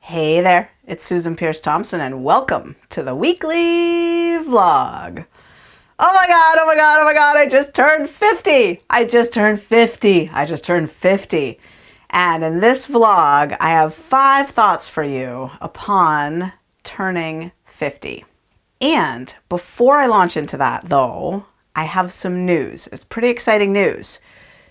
Hey there, it's Susan Pierce Thompson, and welcome to the weekly vlog. Oh my God, oh my God, oh my God, I just turned 50. I just turned 50. And in this vlog, I have 5 thoughts for you upon turning 50. And before I launch into that, though, I have some news. It's pretty exciting news.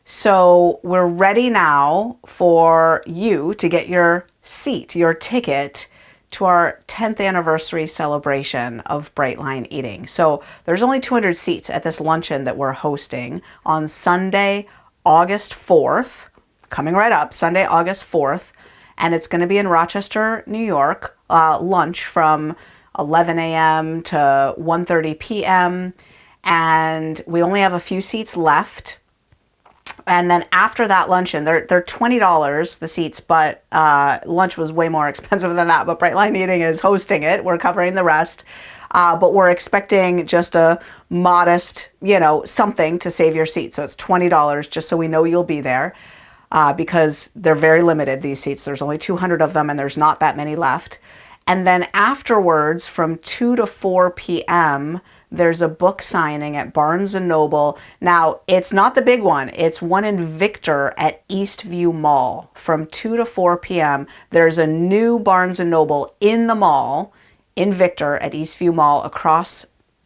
So we're ready now for you to get your seat, your ticket to our 10th anniversary celebration of Bright Line Eating. So there's only 200 seats at this luncheon that we're hosting on Sunday, August 4th, coming right up, Sunday, August 4th, and it's going to be in Rochester, New York, lunch from 11 a.m. to 1:30 p.m., and we only have a few seats left. And then after that luncheon, they're $20, the seats, but lunch was way more expensive than that. But Bright Line Eating is hosting it. We're covering the rest. But we're expecting just a modest, something to save your seat. So it's $20 just so we know you'll be there because they're very limited, these seats. There's only 200 of them and there's not that many left. And then afterwards, from 2 to 4 p.m., there's a book signing at Barnes & Noble. Now, it's not the big one. It's one in Victor at Eastview Mall. From 2 to 4 p.m., there's a new Barnes & Noble in the mall, in Victor at Eastview Mall, across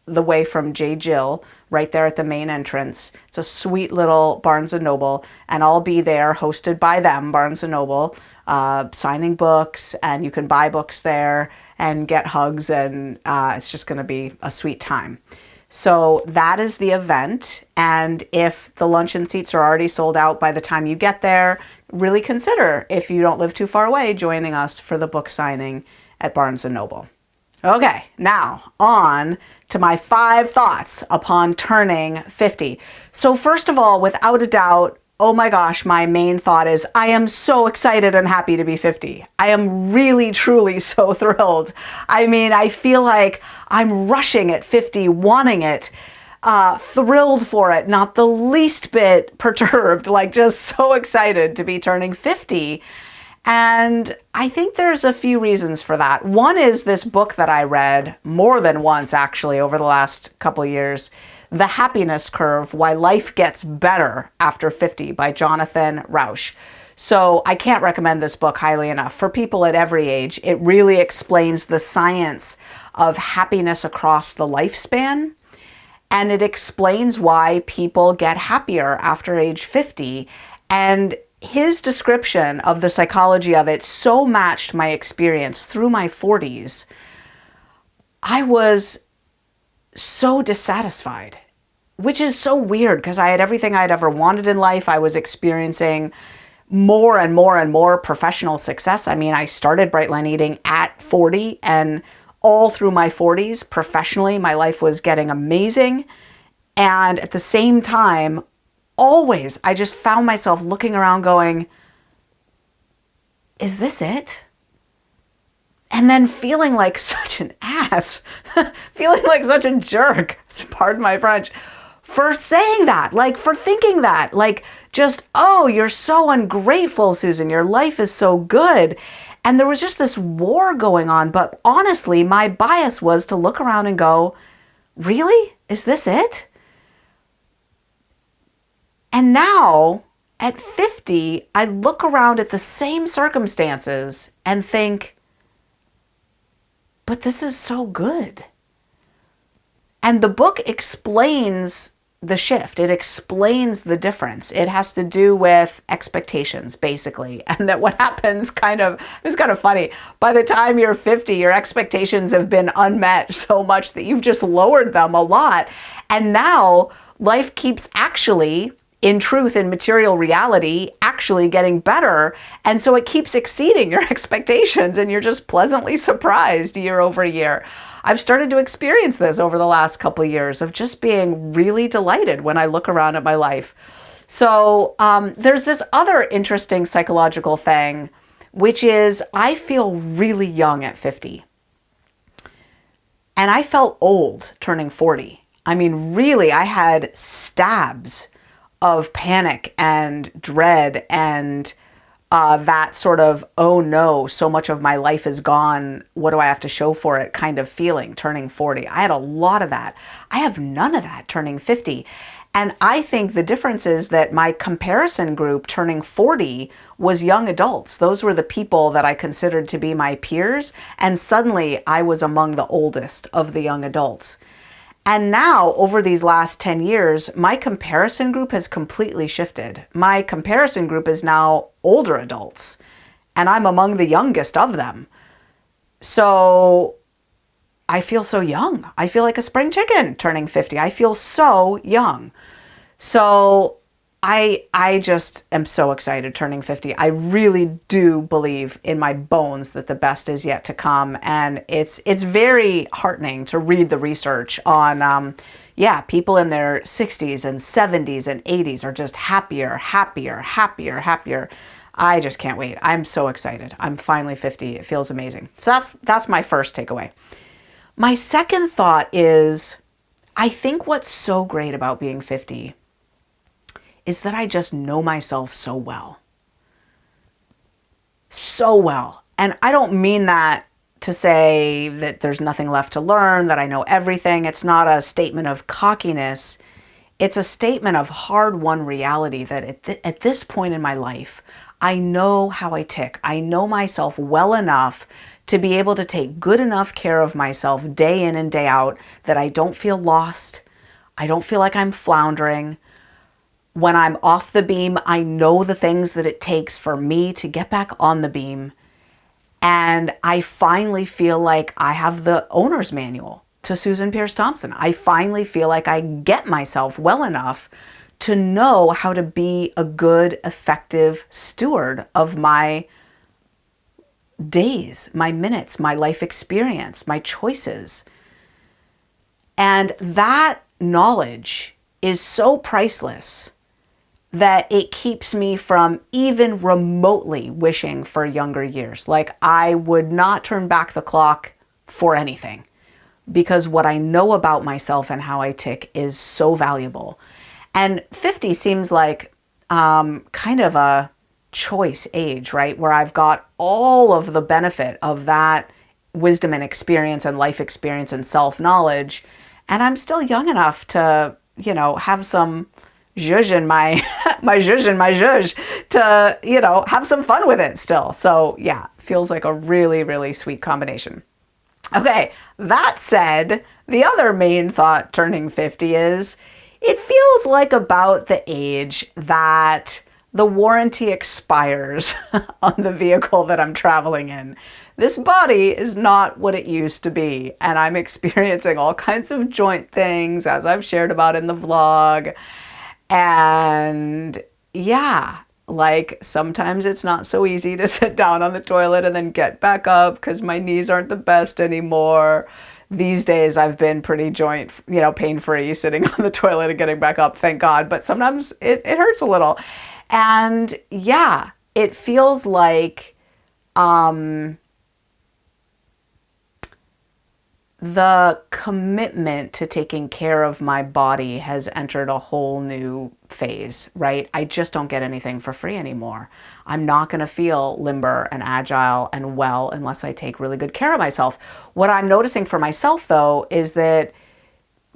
the way from J. Jill, right there at the main entrance. It's a sweet little Barnes & Noble, and I'll be there hosted by them, Barnes & Noble, signing books, and you can buy books there and get hugs, and it's just going to be a sweet time. So that is the event, and if the luncheon seats are already sold out by the time you get there, really consider, if you don't live too far away, joining us for the book signing at Barnes & Noble. Okay, now on to my 5 thoughts upon turning 50. So first of all, without a doubt, oh my gosh, my main thought is I am so excited and happy to be 50. I am really, truly so thrilled. I mean, I feel like I'm rushing at 50, wanting it, thrilled for it, not the least bit perturbed, like just so excited to be turning 50. And I think there's a few reasons for that. One is this book that I read more than once, actually, over the last couple of years, The Happiness Curve, Why Life Gets Better After 50 by Jonathan Rauch. So I can't recommend this book highly enough. For people at every age, it really explains the science of happiness across the lifespan. And it explains why people get happier after age 50. And his description of the psychology of it so matched my experience through my 40s. I was so dissatisfied, which is so weird because I had everything I'd ever wanted in life. I was experiencing more and more and more professional success. I mean, I started Bright Line Eating at 40, and all through my 40s, professionally, my life was getting amazing. And at the same time, always, I just found myself looking around going, is this it? And then feeling like such an ass, feeling like such a jerk, pardon my French, for saying that, like for thinking that, like just, oh, you're so ungrateful, Susan, your life is so good. And there was just this war going on. But honestly, my bias was to look around and go, really? Is this it? And now, at 50, I look around at the same circumstances and think, but this is so good. And the book explains the shift. It explains the difference. It has to do with expectations, basically. And that what happens it's kind of funny. By the time you're 50, your expectations have been unmet so much that you've just lowered them a lot. And now life keeps actually, in truth, in material reality, actually getting better. And so it keeps exceeding your expectations and you're just pleasantly surprised year over year. I've started to experience this over the last couple of years of just being really delighted when I look around at my life. So there's this other interesting psychological thing, which is I feel really young at 50. And I felt old turning 40. I mean, really, I had stabs of panic and dread and that sort of, oh no, so much of my life is gone. What do I have to show for it kind of feeling turning 40. I had a lot of that. I have none of that turning 50. And I think the difference is that my comparison group turning 40 was young adults. Those were the people that I considered to be my peers. And suddenly I was among the oldest of the young adults. And now, over these last 10 years, my comparison group has completely shifted. My comparison group is now older adults, and I'm among the youngest of them. So I feel so young. I feel like a spring chicken turning 50. I feel so young. So I just am so excited turning 50. I really do believe in my bones that the best is yet to come. And it's very heartening to read the research on, people in their 60s and 70s and 80s are just happier. I just can't wait. I'm so excited. I'm finally 50. It feels amazing. So that's my first takeaway. My second thought is, I think what's so great about being 50 is that I just know myself so well. So well. And I don't mean that to say that there's nothing left to learn, that I know everything. It's not a statement of cockiness. It's a statement of hard-won reality that at this point in my life, I know how I tick. I know myself well enough to be able to take good enough care of myself day in and day out that I don't feel lost. I don't feel like I'm floundering. When I'm off the beam, I know the things that it takes for me to get back on the beam. And I finally feel like I have the owner's manual to Susan Pierce Thompson. I finally feel like I get myself well enough to know how to be a good, effective steward of my days, my minutes, my life experience, my choices. And that knowledge is so priceless that it keeps me from even remotely wishing for younger years. Like, I would not turn back the clock for anything, because what I know about myself and how I tick is so valuable. And 50 seems like kind of a choice age, right? Where I've got all of the benefit of that wisdom and experience and life experience and self-knowledge. And I'm still young enough to, have some zhuzh in my zhuzh to, have some fun with it still. So yeah, feels like a really, really sweet combination. Okay, that said, the other main thought turning 50 is, it feels like about the age that the warranty expires on the vehicle that I'm traveling in. This body is not what it used to be, and I'm experiencing all kinds of joint things, as I've shared about in the vlog. And yeah, like sometimes it's not so easy to sit down on the toilet and then get back up because my knees aren't the best anymore. These days I've been pretty joint, pain-free, sitting on the toilet and getting back up, thank God. But sometimes it hurts a little. And yeah, it feels like the commitment to taking care of my body has entered a whole new phase, right? I just don't get anything for free anymore. I'm not going to feel limber and agile and well unless I take really good care of myself. What I'm noticing for myself, though, is that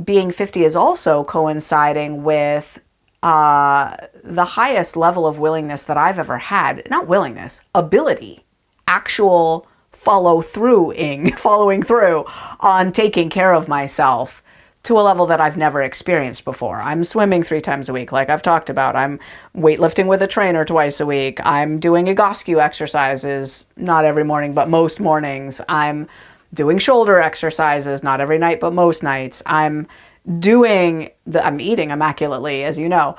being 50 is also coinciding with the highest level of willingness that I've ever had. Not willingness, ability, actual following through on taking care of myself to a level that I've never experienced before. I'm swimming 3 times a week, like I've talked about. I'm weightlifting with a trainer twice a week. I'm doing Egoscue exercises, not every morning, but most mornings. I'm doing shoulder exercises, not every night, but most nights. I'm eating immaculately, as you know,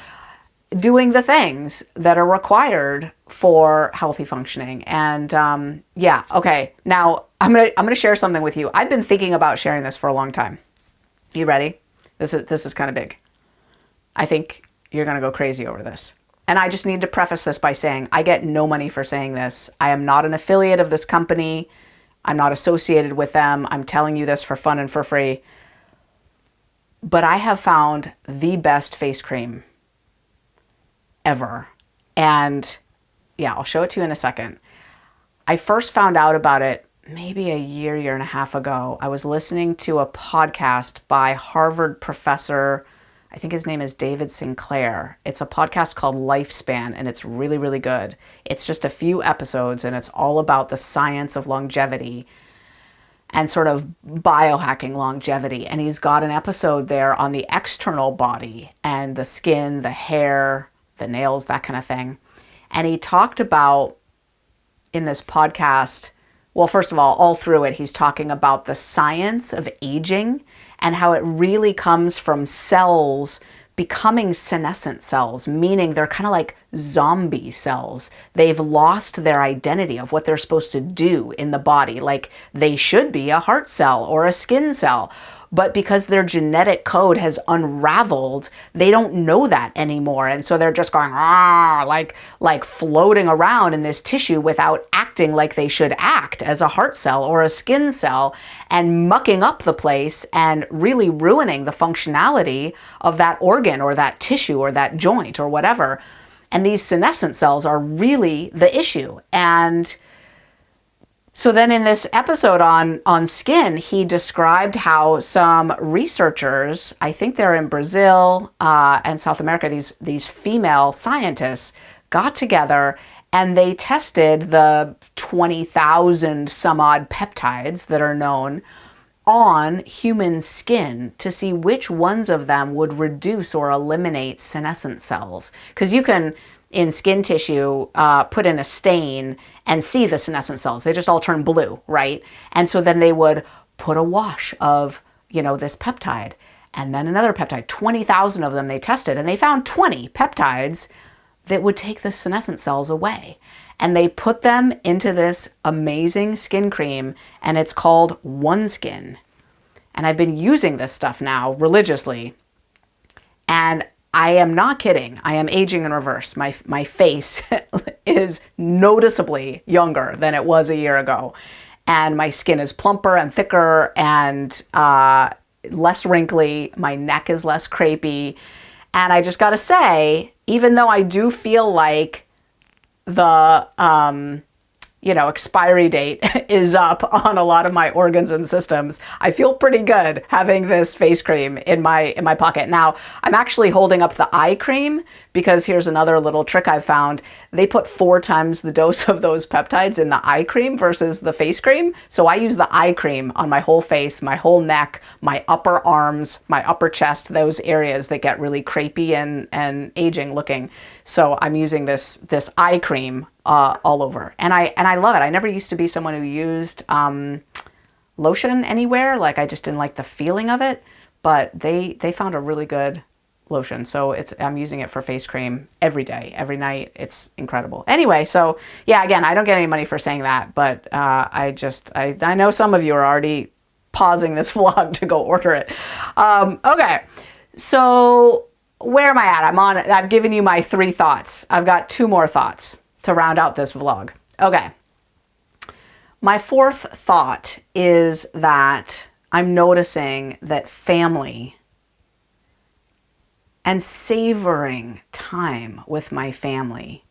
doing the things that are required for healthy functioning. And okay. Now I'm gonna share something with you. I've been thinking about sharing this for a long time. You ready? This is kind of big. I think you're gonna go crazy over this. And I just need to preface this by saying I get no money for saying this. I am not an affiliate of this company. I'm not associated with them. I'm telling you this for fun and for free. But I have found the best face cream ever. And Yeah, I'll show it to you in a second. I first found out about it maybe a year and a half ago. I was listening to a podcast by Harvard professor, I think his name is David Sinclair. It's a podcast called Lifespan, and it's really, really good. It's just a few episodes, and it's all about the science of longevity and sort of biohacking longevity. And he's got an episode there on the external body and the skin, the hair, the nails, that kind of thing. And he talked about in this podcast, well, first of all through it, he's talking about the science of aging and how it really comes from cells becoming senescent cells, meaning they're kind of like zombie cells. They've lost their identity of what they're supposed to do in the body. Like they should be a heart cell or a skin cell. But because their genetic code has unraveled, they don't know that anymore. And so they're just going, like floating around in this tissue without acting like they should act as a heart cell or a skin cell, and mucking up the place and really ruining the functionality of that organ or that tissue or that joint or whatever. And these senescent cells are really the issue. And so then in this episode on skin, he described how some researchers, I think they're in Brazil and South America, these female scientists got together and they tested the 20,000 some odd peptides that are known on human skin to see which ones of them would reduce or eliminate senescent cells. Because you can, in skin tissue, put in a stain and see the senescent cells. They just all turn blue, right? And so then they would put a wash of, this peptide and then another peptide. 20,000 of them they tested, and they found 20 peptides that would take the senescent cells away. And they put them into this amazing skin cream, and it's called OneSkin. And I've been using this stuff now religiously. And I am not kidding. I am aging in reverse. My face is noticeably younger than it was a year ago. And my skin is plumper and thicker and less wrinkly. My neck is less crepey. And I just got to say, even though I do feel like the expiry date is up on a lot of my organs and systems, I feel pretty good having this face cream in my pocket. Now, I'm actually holding up the eye cream because here's another little trick I've found. They put 4 times the dose of those peptides in the eye cream versus the face cream. So I use the eye cream on my whole face, my whole neck, my upper arms, my upper chest, those areas that get really crepey and aging looking. So I'm using this eye cream all over, and I love it. I never used to be someone who used lotion anywhere. Like I just didn't like the feeling of it, but they found a really good lotion. So I'm using it for face cream every day, every night. It's incredible. Anyway, so yeah, again, I don't get any money for saying that, but I know some of you are already pausing this vlog to go order it. Okay, so where am I at? I've given you my 3 thoughts. I've got 2 more thoughts to round out this vlog. Okay. My 4th thought is that I'm noticing that family and savoring time with my family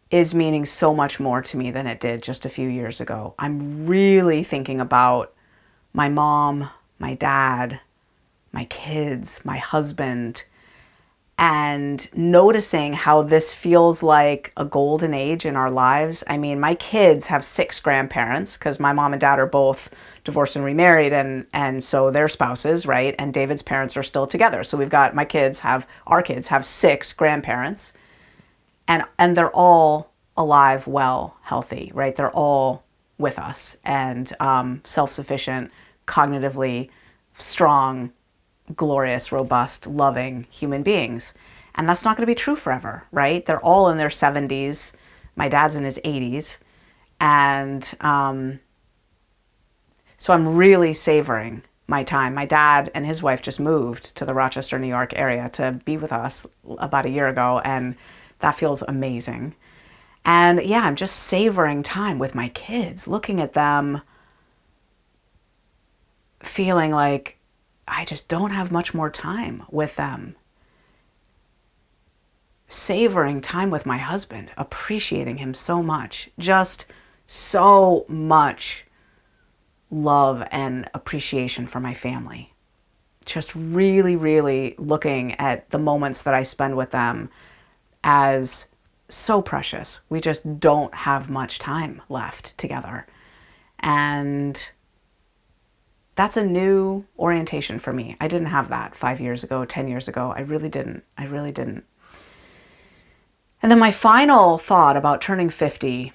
is meaning so much more to me than it did just a few years ago. I'm really thinking about my mom, my dad, my kids, my husband, and noticing how this feels like a golden age in our lives. I mean, my kids have 6 grandparents because my mom and dad are both divorced and remarried, and so they're spouses, right? And David's parents are still together. So our kids have 6 grandparents, and they're all alive, well, healthy, right? They're all with us and self-sufficient, cognitively strong, glorious, robust, loving human beings. And that's not going to be true forever, right? They're all in their 70s. My dad's in his 80s. And so I'm really savoring my time. My dad and his wife just moved to the Rochester, New York area to be with us about a year ago. And that feels amazing. And yeah, I'm just savoring time with my kids, looking at them, feeling like I just don't have much more time with them. savoring time with my husband, appreciating him so much, just so much love and appreciation for my family. Just really, really looking at the moments that I spend with them as so precious. We just don't have much time left together. And that's a new orientation for me. I didn't have that 5 years ago, 10 years ago. I really didn't. And then my final thought about turning 50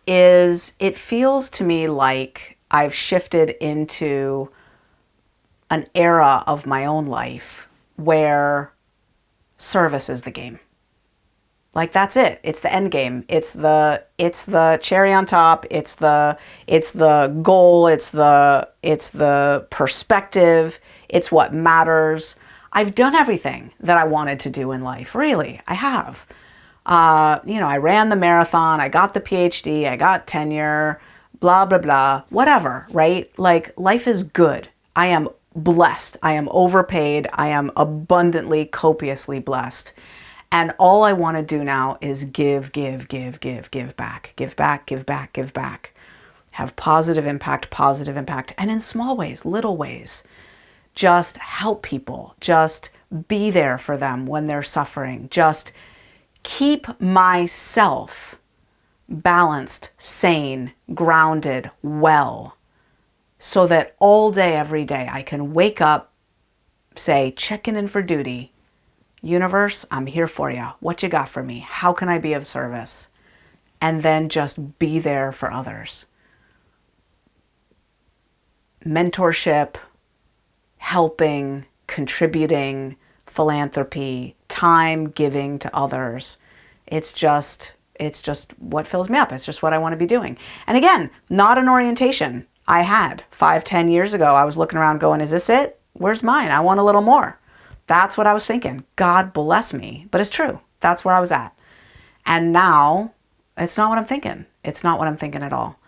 is it feels to me like I've shifted into an era of my own life where service is the game. Like that's it. It's the end game. It's the cherry on top. It's the goal. It's the perspective. It's what matters. I've done everything that I wanted to do in life. Really, I have. I ran the marathon. I got the PhD. I got tenure. Blah blah blah. Whatever. Right? Like life is good. I am blessed. I am overpaid. I am abundantly, copiously blessed. And all I want to do now is give back. Give back. Have positive impact. And in small ways, little ways, just help people. Just be there for them when they're suffering. Just keep myself balanced, sane, grounded, well, so that all day, every day, I can wake up, say, checking in for duty. Universe, I'm here for you. What you got for me? How can I be of service? And then just be there for others. Mentorship, helping, contributing, philanthropy, time giving to others. It's just what fills me up. It's just what I want to be doing. And again, not an orientation I had 5-10 years ago. I was looking around going, is this it? Where's mine? I want a little more. That's what I was thinking. God bless me. But it's true. That's where I was at. And now it's not what I'm thinking. It's not what I'm thinking at all.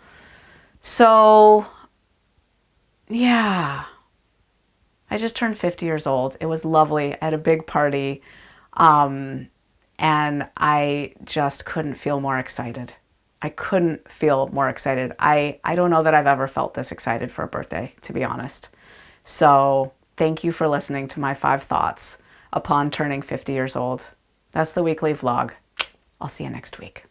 So, yeah. I just turned 50 years old. It was lovely. I had a big party. And I just couldn't feel more excited. I couldn't feel more excited. I don't know that I've ever felt this excited for a birthday, to be honest. So thank you for listening to my 5 thoughts upon turning 50 years old. That's the weekly vlog. I'll see you next week.